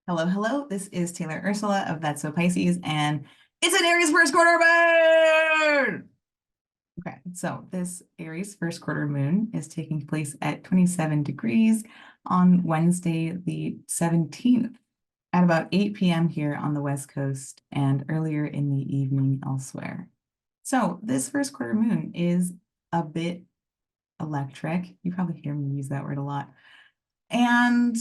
Hello, hello. This is Taylor Ursula of That's So Pisces, and it's an Aries first quarter moon. Okay, so this Aries first quarter moon is taking place at 27 degrees on Wednesday, the 17th, at about 8 p.m. here on the West Coast and earlier in the evening elsewhere. So this first quarter moon is a bit electric. You probably hear me use that word a lot. And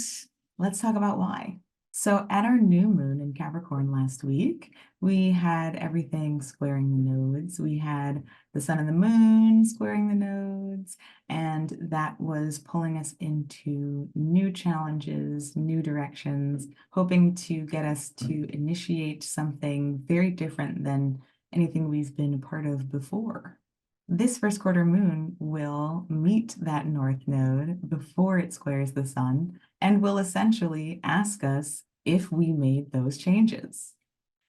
let's talk about why. So at our new moon in Capricorn last week, we had everything squaring the nodes. We had the sun and the moon squaring the nodes, and that was pulling us into new challenges, new directions, hoping to get us to initiate something very different than anything we've been a part of before. This first quarter moon will meet that north node before it squares the sun and will essentially ask us if we made those changes.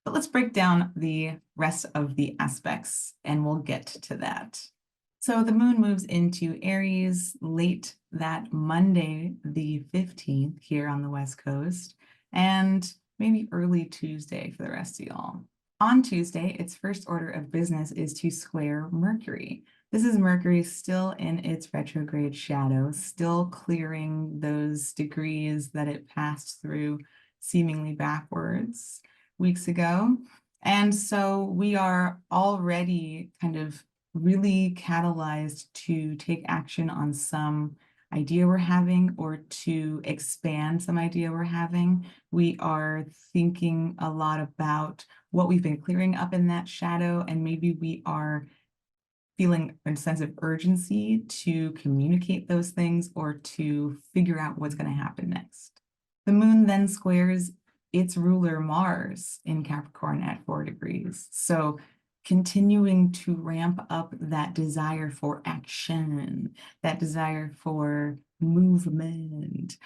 But let's break down the rest of the aspects and we'll get to that. So the moon moves into Aries late that Monday, the 15th, here on the West Coast, and maybe early Tuesday for the rest of y'all. On Tuesday, its first order of business is to square Mercury. This is Mercury still in its retrograde shadow, still clearing those degrees that it passed through seemingly backwards weeks ago. And so we are already kind of really catalyzed to take action on some idea we're having or to expand some idea we're having. We are thinking a lot about what we've been clearing up in that shadow, and maybe we are feeling a sense of urgency to communicate those things or to figure out what's going to happen next. The moon then squares its ruler Mars in Capricorn at 4 degrees. So continuing to ramp up that desire for action, that desire for movement.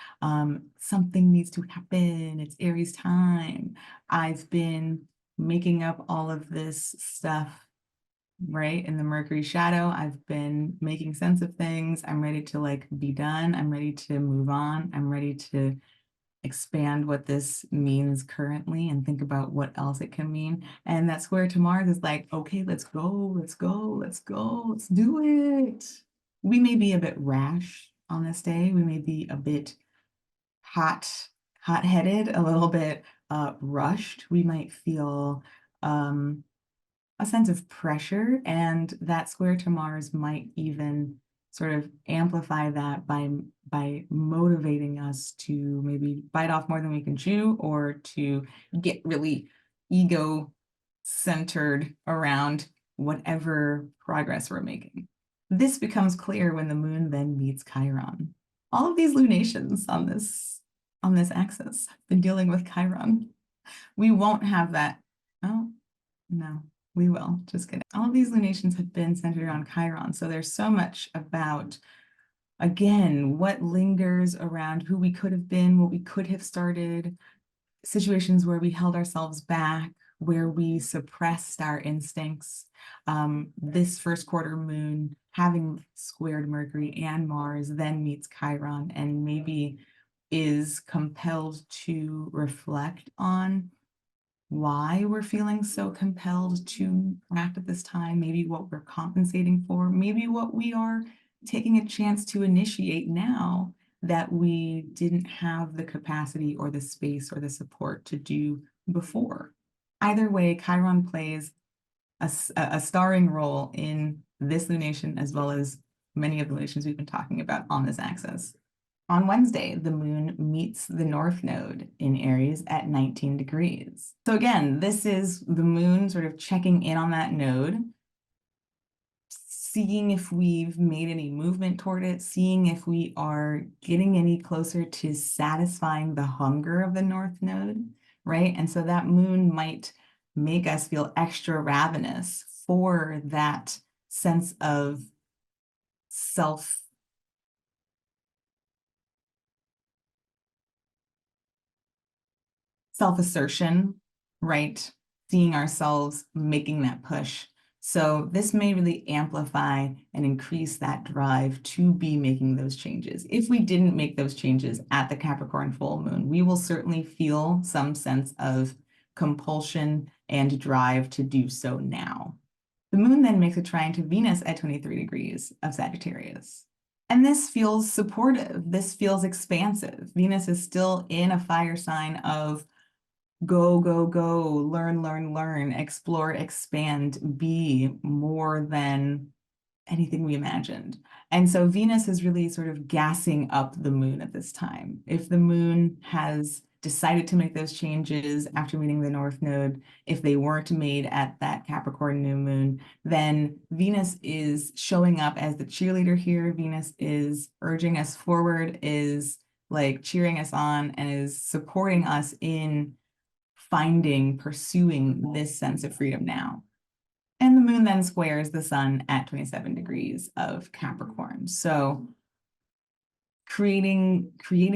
Something needs to happen. It's Aries time. I've been making up all of this stuff, right, in the Mercury shadow. I've been making sense of things. I'm ready to be done. I'm ready to move on. I'm ready to expand what this means currently and think about what else it can mean. And that square to Mars is like, okay, let's go, let's go, let's go, let's do it. We may be a bit rash on this day. We may be a bit hot-headed, a little bit rushed. We might feel a sense of pressure, and that square to Mars might even sort of amplify that by motivating us to maybe bite off more than we can chew or to get really ego centered around whatever progress we're making. This becomes clear when the moon then meets Chiron. All of these lunations on this axis have been dealing with Chiron. We won't have that. Oh, no. We will, just kidding. All of these lunations have been centered around Chiron. So there's so much about, again, what lingers around who we could have been, what we could have started, situations where we held ourselves back, where we suppressed our instincts. This first quarter moon having squared Mercury and Mars then meets Chiron and maybe is compelled to reflect on why we're feeling so compelled to act at this time, maybe what we're compensating for, maybe what we are taking a chance to initiate now that we didn't have the capacity or the space or the support to do before. Either way, Chiron plays a starring role in this lunation as well as many of the lunations we've been talking about on this axis. On Wednesday, the moon meets the north node in Aries at 19 degrees. So again, this is the moon sort of checking in on that node, seeing if we've made any movement toward it, seeing if we are getting any closer to satisfying the hunger of the north node, right? And so that moon might make us feel extra ravenous for that sense of self-assertion, right? Seeing ourselves making that push, So this may really amplify and increase that drive to be making those changes. If we didn't make those changes at the Capricorn full moon, we will certainly feel some sense of compulsion and drive to do so now. The moon then makes a trine to Venus at 23 degrees of Sagittarius. And this feels supportive. This feels expansive. Venus is still in a fire sign of go, go, go, learn, explore, expand, be more than anything we imagined. And so Venus is really sort of gassing up the moon at this time. If the moon has decided to make those changes after meeting the North Node, if they weren't made at that Capricorn new moon, then Venus is showing up as the cheerleader here. Venus is urging us forward, is like cheering us on, and is supporting us in pursuing this sense of freedom now. And the moon then squares the sun at 27 degrees of Capricorn. So creating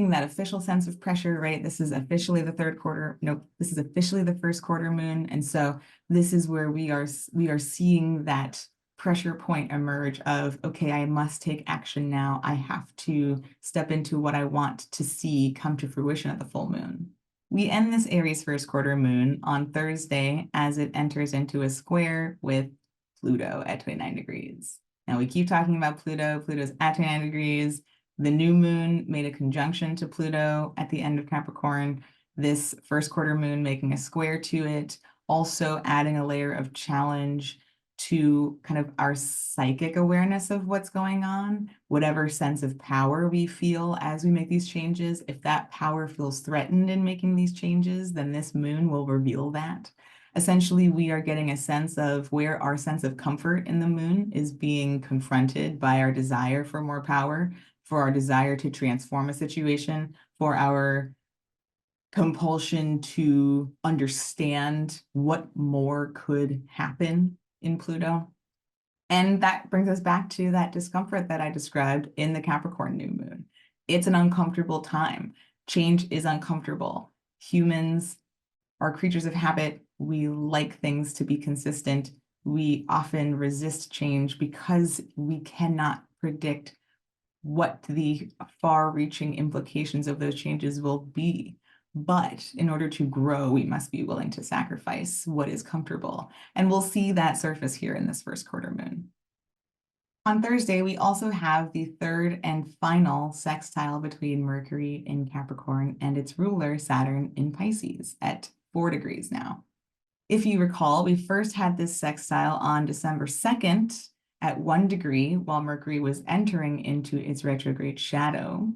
that official sense of pressure, right? This is officially the third quarter. Nope, this is officially the first quarter moon. And so this is where we are seeing that pressure point emerge of, okay, I must take action now. I have to step into what I want to see come to fruition at the full moon. We end this Aries first quarter moon on Thursday as it enters into a square with Pluto at 29 degrees. Now we keep talking about Pluto. Pluto's at 29 degrees. The new moon made a conjunction to Pluto at the end of Capricorn. This first quarter moon making a square to it, also adding a layer of challenge to kind of our psychic awareness of what's going on, whatever sense of power we feel as we make these changes. If that power feels threatened in making these changes, then this moon will reveal that. Essentially, we are getting a sense of where our sense of comfort in the moon is being confronted by our desire for more power, for our desire to transform a situation, for our compulsion to understand what more could happen in Pluto. And that brings us back to that discomfort that I described in the Capricorn new moon. It's an uncomfortable time. Change is uncomfortable. Humans are creatures of habit. We like things to be consistent. We often resist change because we cannot predict what the far-reaching implications of those changes will be. But in order to grow, we must be willing to sacrifice what is comfortable. And we'll see that surface here in this first quarter moon. On Thursday, we also have the third and final sextile between Mercury in Capricorn and its ruler, Saturn, in Pisces at 4 degrees now. If you recall, we first had this sextile on December 2nd at 1 degree while Mercury was entering into its retrograde shadow.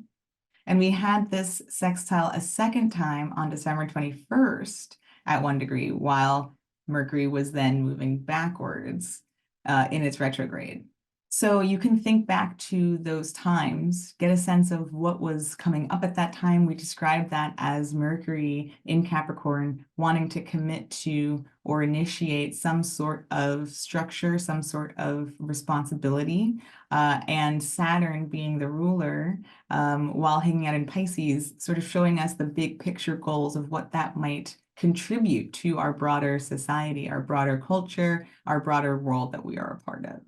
And we had this sextile a second time on December 21st at 1 degree while Mercury was then moving backwards in its retrograde. So you can think back to those times, get a sense of what was coming up at that time. We described that as Mercury in Capricorn wanting to commit to or initiate some sort of structure, some sort of responsibility, and Saturn being the ruler while hanging out in Pisces, sort of showing us the big picture goals of what that might contribute to our broader society, our broader culture, our broader world that we are a part of.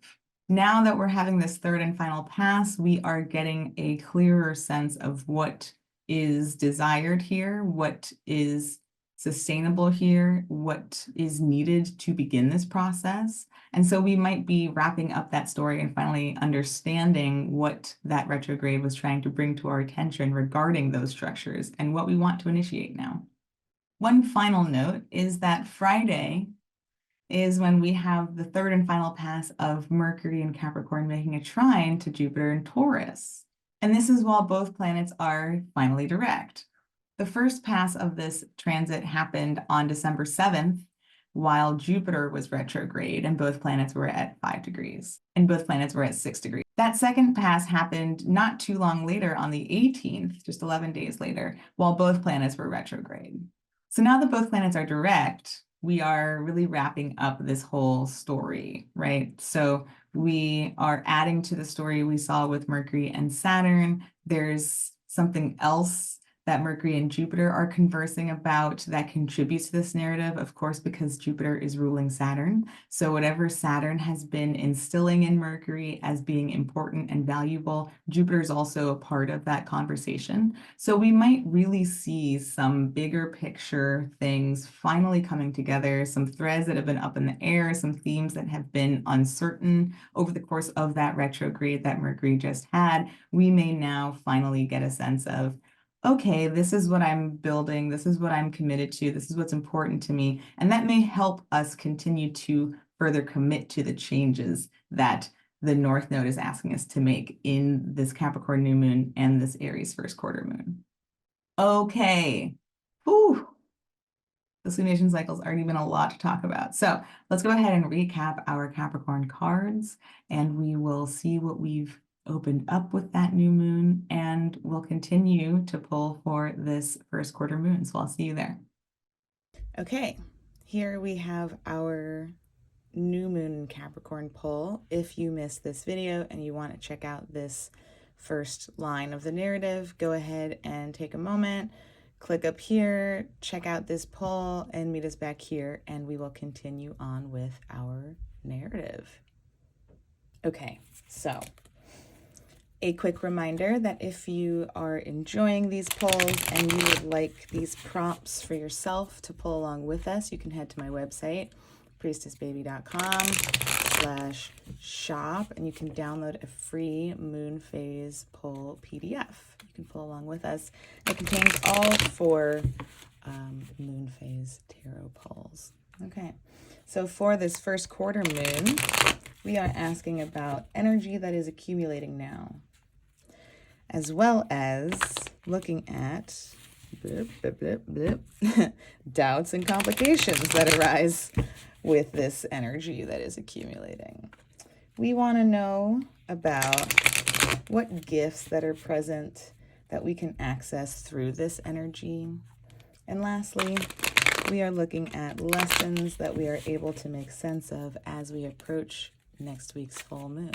Now that we're having this third and final pass, we are getting a clearer sense of what is desired here, what is sustainable here, what is needed to begin this process. And so we might be wrapping up that story and finally understanding what that retrograde was trying to bring to our attention regarding those structures and what we want to initiate now. One final note is that Friday is when we have the third and final pass of Mercury in Capricorn making a trine to Jupiter in Taurus. And this is while both planets are finally direct. The first pass of this transit happened on December 7th, while Jupiter was retrograde and both planets were at 5 degrees, and both planets were at 6 degrees. That second pass happened not too long later on the 18th, just 11 days later, while both planets were retrograde. So now that both planets are direct, we are really wrapping up this whole story, right? So we are adding to the story we saw with Mercury and Saturn. There's something else that Mercury and Jupiter are conversing about that contributes to this narrative, of course, because Jupiter is ruling Saturn. So whatever Saturn has been instilling in Mercury as being important and valuable, Jupiter is also a part of that conversation. So we might really see some bigger picture things finally coming together, some threads that have been up in the air, some themes that have been uncertain over the course of that retrograde that Mercury just had. We may now finally get a sense of, okay, this is what I'm building, this is what I'm committed to, this is what's important to me. And that may help us continue to further commit to the changes that the North Node is asking us to make in this Capricorn new moon and this Aries first quarter moon. Okay. Whew. This lunation cycle's already been a lot to talk about. So let's go ahead and recap our Capricorn cards, and we will see what we've opened up with that new moon, and we'll continue to pull for this first quarter moon. So I'll see you there. Okay, here we have our new moon Capricorn pull. If you missed this video and you want to check out this first line of the narrative, go ahead and take a moment, click up here, check out this pull, and meet us back here, and we will continue on with our narrative. Okay, so a quick reminder that if you are enjoying these polls and you would like these prompts for yourself to pull along with us, you can head to my website, priestessbaby.com/shop, and you can download a free moon phase pull PDF. You can pull along with us. It contains all 4 moon phase tarot pulls. Okay, so for this first quarter moon, we are asking about energy that is accumulating now, as well as looking at doubts and complications that arise with this energy that is accumulating. We want to know about what gifts that are present that we can access through this energy. And lastly, we are looking at lessons that we are able to make sense of as we approach next week's full moon.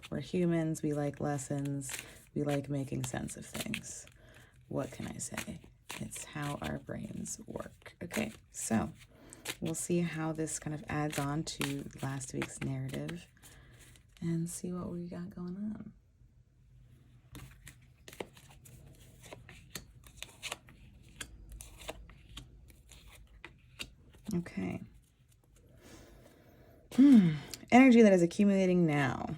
We're humans, we like lessons, we like making sense of things. What can I say? It's how our brains work. Okay, so we'll see how this kind of adds on to last week's narrative and see what we got going on. Okay. Energy that is accumulating now.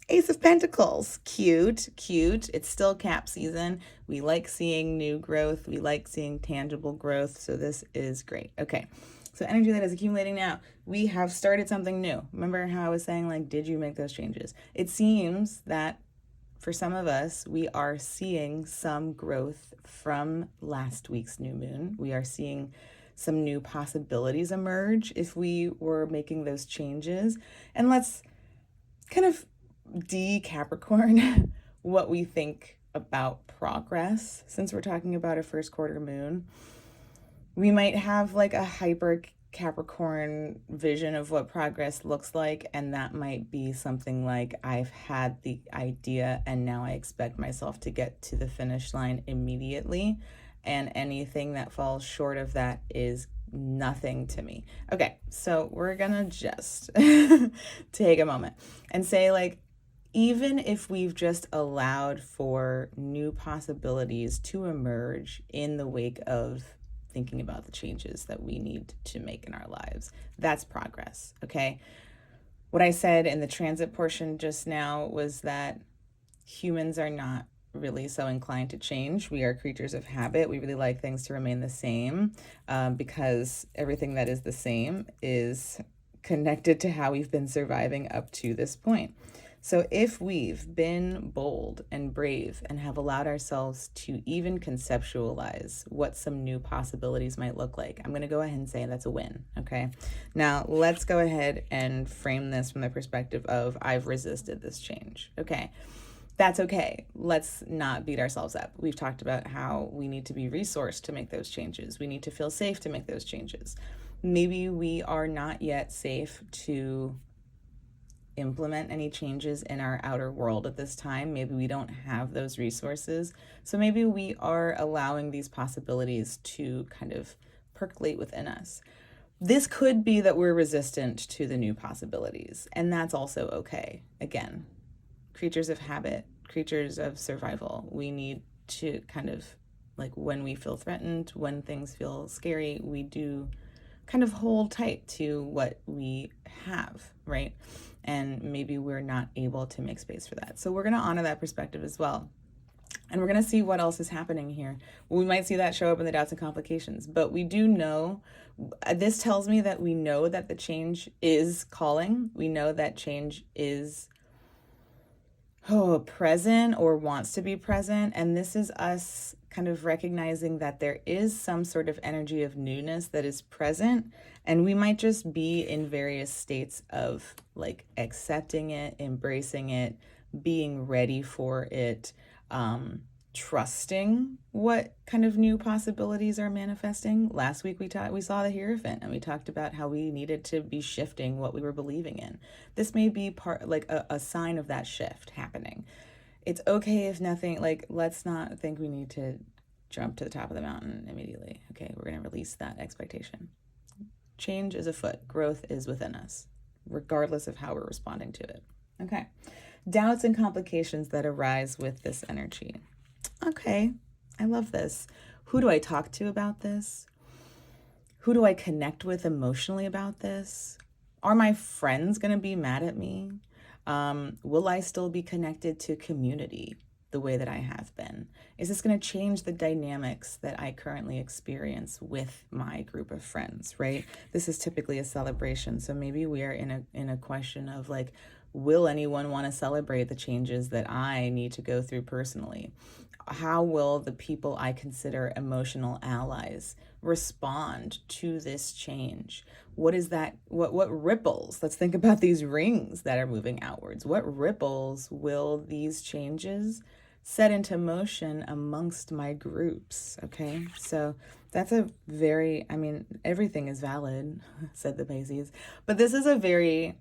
Ace of Pentacles. Cute, cute. It's still cap season. We like seeing new growth. We like seeing tangible growth. So this is great. Okay. So energy that is accumulating now. We have started something new. Remember how I was saying, like, did you make those changes? It seems that for some of us, we are seeing some growth from last week's new moon. We are seeing some new possibilities emerge if we were making those changes. And let's kind of de-Capricorn what we think about progress. Since we're talking about a first quarter moon, we might have like a hyper Capricorn vision of what progress looks like, and that might be something like, I've had the idea and now I expect myself to get to the finish line immediately, and anything that falls short of that is nothing to me. Okay, so we're gonna just take a moment and say, like, even if we've just allowed for new possibilities to emerge in the wake of thinking about the changes that we need to make in our lives, that's progress. Okay, what I said in the transit portion just now was that humans are not really so inclined to change. We are creatures of habit. We really like things to remain the same, because everything that is the same is connected to how we've been surviving up to this point. So if we've been bold and brave and have allowed ourselves to even conceptualize what some new possibilities might look like, I'm going to go ahead and say that's a win. Okay, now let's go ahead and frame this from the perspective of, I've resisted this change. Okay, that's okay. Let's not beat ourselves up. We've talked about how we need to be resourced to make those changes. We need to feel safe to make those changes. Maybe we are not yet safe to implement any changes in our outer world at this time. Maybe we don't have those resources. So maybe we are allowing these possibilities to kind of percolate within us. This could be that we're resistant to the new possibilities, and that's also okay. Again, creatures of habit, creatures of survival. We need to kind of, like, when we feel threatened, when things feel scary, we do kind of hold tight to what we have, right? And maybe we're not able to make space for that. So we're going to honor that perspective as well. And we're going to see what else is happening here. We might see that show up in the doubts and complications, but we do know, this tells me that we know that the change is calling. We know that change is present or wants to be present. And this is us kind of recognizing that there is some sort of energy of newness that is present. And we might just be in various states of like accepting it, embracing it, being ready for it, trusting what kind of new possibilities are manifesting. Last week we saw the Hierophant, and we talked about how we needed to be shifting what we were believing in. This may be part, like a sign of that shift happening. It's okay if nothing, like, let's not think we need to jump to the top of the mountain immediately. Okay, we're going to release that expectation. Change is afoot. Growth is within us, regardless of how we're responding to it. Okay. Doubts and complications that arise with this energy. Okay, I love this. Who do I talk to about this? Who do I connect with emotionally about this? Are my friends going to be mad at me? Will I still be connected to community the way that I have been? Is this going to change the dynamics that I currently experience with my group of friends, right? This is typically a celebration. So maybe we are in a question of like, will anyone want to celebrate the changes that I need to go through personally? How will the people I consider emotional allies respond to this change? What is that? What ripples? Let's think about these rings that are moving outwards. What ripples will these changes set into motion amongst my groups? Okay, so that's a very, I mean, everything is valid, said the Pisces, but this is a very,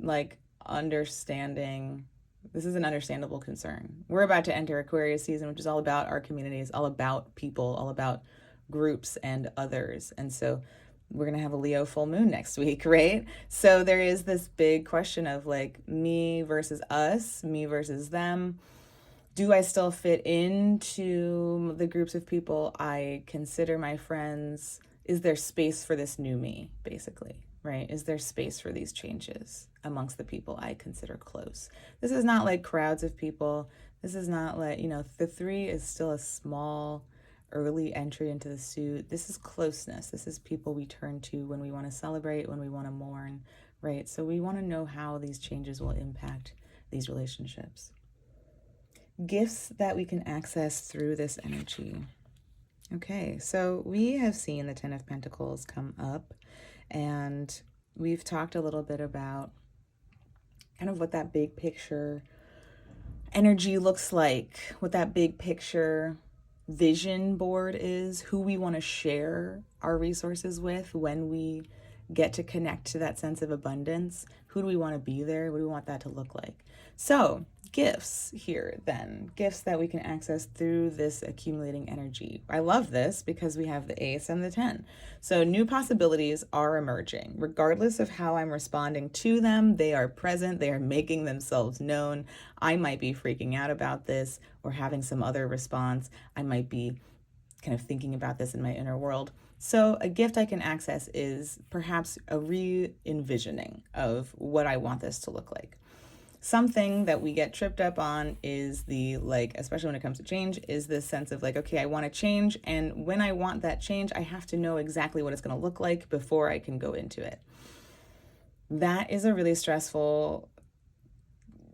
like, understanding. This is an understandable concern. We're about to enter Aquarius season, which is all about our communities, all about people, all about groups and others. And so we're going to have a Leo full moon next week, right? So there is this big question of like me versus us, me versus them. Do I still fit into the groups of people I consider my friends? Is there space for this new me, basically, right? Is there space for these changes amongst the people I consider close? This is not like crowds of people. This is not like, the 3 is still a small, early entry into the suit. This is closeness. This is people we turn to when we want to celebrate, when we want to mourn, right? So we want to know how these changes will impact these relationships. Gifts that we can access through this energy. Okay, so we have seen the 10 of Pentacles come up, and we've talked a little bit about kind of what that big picture energy looks like, what that big picture vision board is, who we want to share our resources with when we get to connect to that sense of abundance. Who do we want to be there? What do we want that to look like? So gifts here then, gifts that we can access through this accumulating energy. I love this because we have the Ace and the 10. So new possibilities are emerging. Regardless of how I'm responding to them, they are present, they are making themselves known. I might be freaking out about this or having some other response. I might be kind of thinking about this in my inner world. So a gift I can access is perhaps a re-envisioning of what I want this to look like. Something that we get tripped up on is the, like, especially when it comes to change, is this sense of like, okay, I want to change. And when I want that change, I have to know exactly what it's going to look like before I can go into it. That is a really stressful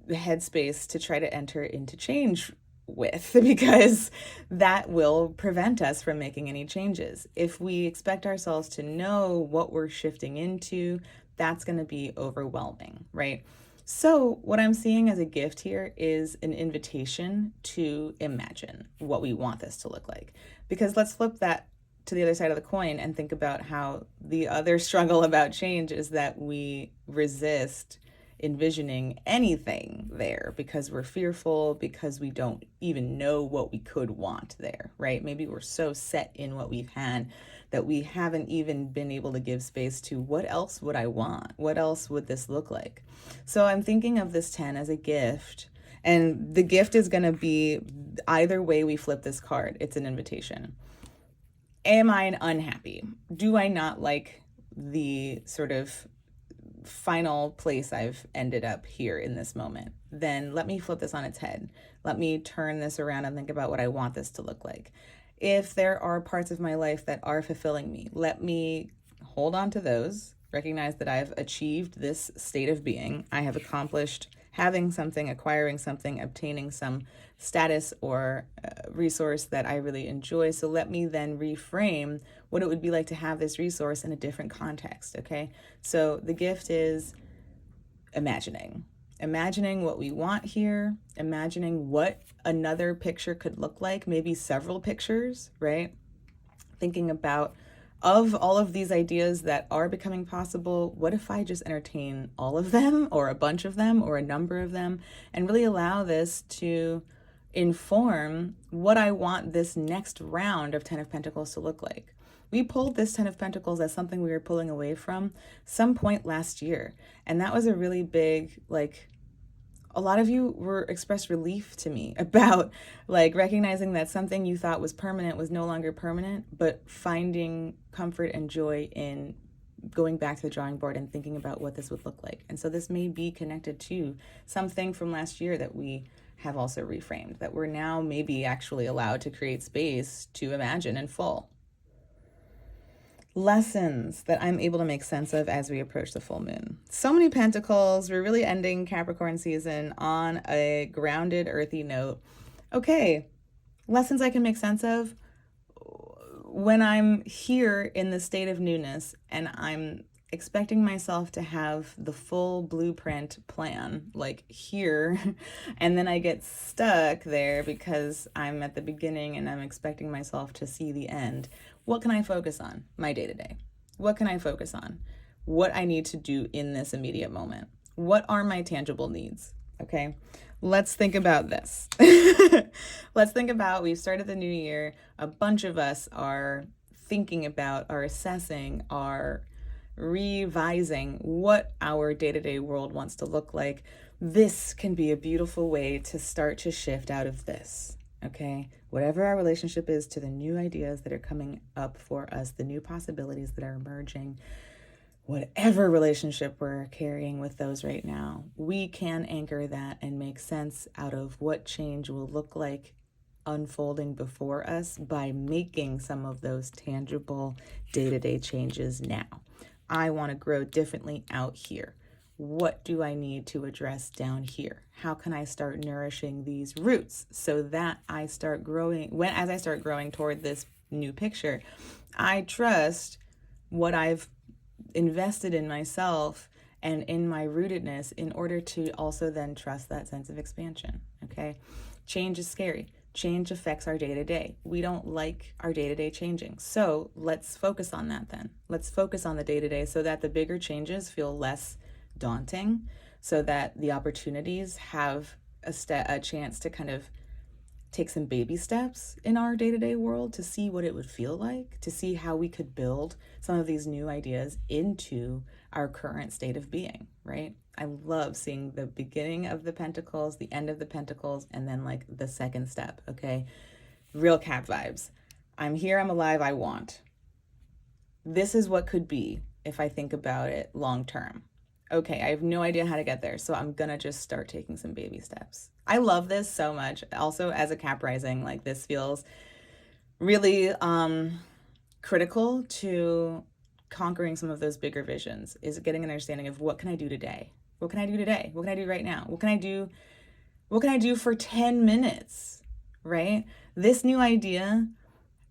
headspace to try to enter into change with, because that will prevent us from making any changes. If we expect ourselves to know what we're shifting into, that's going to be overwhelming, right? So what I'm seeing as a gift here is an invitation to imagine what we want this to look like. Because let's flip that to the other side of the coin and think about how the other struggle about change is that we resist envisioning anything there because we're fearful, because we don't even know what we could want there, right? Maybe we're so set in what we've had that we haven't even been able to give space to what else would I want? What else would this look like? So I'm thinking of this 10 as a gift. And the gift is going to be either way we flip this card, it's an invitation. Am I unhappy? Do I not like the sort of final place I've ended up here in this moment? Then let me flip this on its head. Let me turn this around and think about what I want this to look like. If there are parts of my life that are fulfilling me, let me hold on to those, recognize that I've achieved this state of being. I have accomplished having something, acquiring something, obtaining some status or resource that I really enjoy. So let me then reframe what it would be like to have this resource in a different context, okay? So the gift is imagining what we want here, imagining what another picture could look like, maybe several pictures, right? Thinking about, of all of these ideas that are becoming possible, what if I just entertain all of them or a bunch of them or a number of them and really allow this to inform what I want this next round of 10 of Pentacles to look like. We pulled this 10 of Pentacles as something we were pulling away from some point last year. And that was a really big, like, a lot of you were expressed relief to me about like recognizing that something you thought was permanent was no longer permanent, but finding comfort and joy in going back to the drawing board and thinking about what this would look like. And so this may be connected to something from last year that we have also reframed, that we're now maybe actually allowed to create space to imagine in full. Lessons that I'm able to make sense of as we approach the full moon. So many pentacles. We're really ending Capricorn season on a grounded, earthy note. Okay, lessons I can make sense of when I'm here in the state of newness and I'm expecting myself to have the full blueprint plan, like here, and then I get stuck there because I'm at the beginning and I'm expecting myself to see the end. What can I focus on? My day-to-day. What can I focus on? What I need to do in this immediate moment. What are my tangible needs? Okay, let's think about this. Let's think about, we've started the new year. A bunch of us are thinking about, are assessing, are revising what our day-to-day world wants to look like. This can be a beautiful way to start to shift out of this. Okay, whatever our relationship is to the new ideas that are coming up for us, the new possibilities that are emerging, whatever relationship we're carrying with those right now, we can anchor that and make sense out of what change will look like unfolding before us by making some of those tangible day-to-day changes now. I want to grow differently out here. What do I need to address down here? How can I start nourishing these roots so that I start growing, as I start growing toward this new picture, I trust what I've invested in myself and in my rootedness in order to also then trust that sense of expansion, okay? Change is scary. Change affects our day-to-day. We don't like our day-to-day changing. So let's focus on that then. Let's focus on the day-to-day so that the bigger changes feel less daunting, so that the opportunities have a chance to kind of take some baby steps in our day-to-day world to see what it would feel like, to see how we could build some of these new ideas into our current state of being, right? I love seeing the beginning of the pentacles, the end of the pentacles, and then like the second step, okay? Real Cap vibes. I'm here, I'm alive, I want. This is what could be if I think about it long term. Okay, I have no idea how to get there, so I'm gonna just start taking some baby steps. I love this so much. Also, as a Cap rising, like this feels really critical to conquering some of those bigger visions, is getting an understanding of what can I do today? What can I do today? What can I do right now? What can I do for 10 minutes, right? This new idea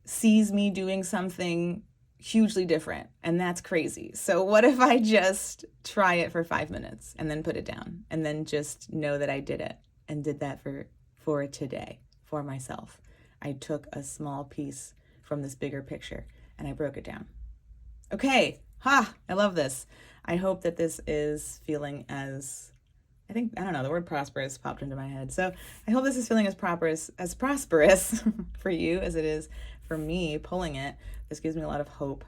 sees me doing something hugely different, and that's crazy. So what if I just try it for 5 minutes and then put it down and then just know that I did it and did that for today, for myself. I took a small piece from this bigger picture and I broke it down. Okay, I love this. I hope that this is feeling as I think, I don't know, the word prosperous popped into my head. So I hope this is feeling as prosperous for you as it is for me pulling it. This gives me a lot of hope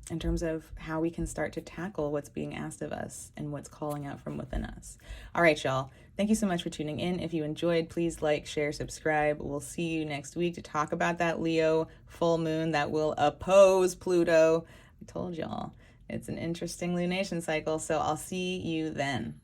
in terms of how we can start to tackle what's being asked of us and what's calling out from within us. All right, y'all. Thank you so much for tuning in. If you enjoyed, please like, share, subscribe. We'll see you next week to talk about that Leo full moon that will oppose Pluto. I told y'all it's an interesting lunation cycle, so I'll see you then.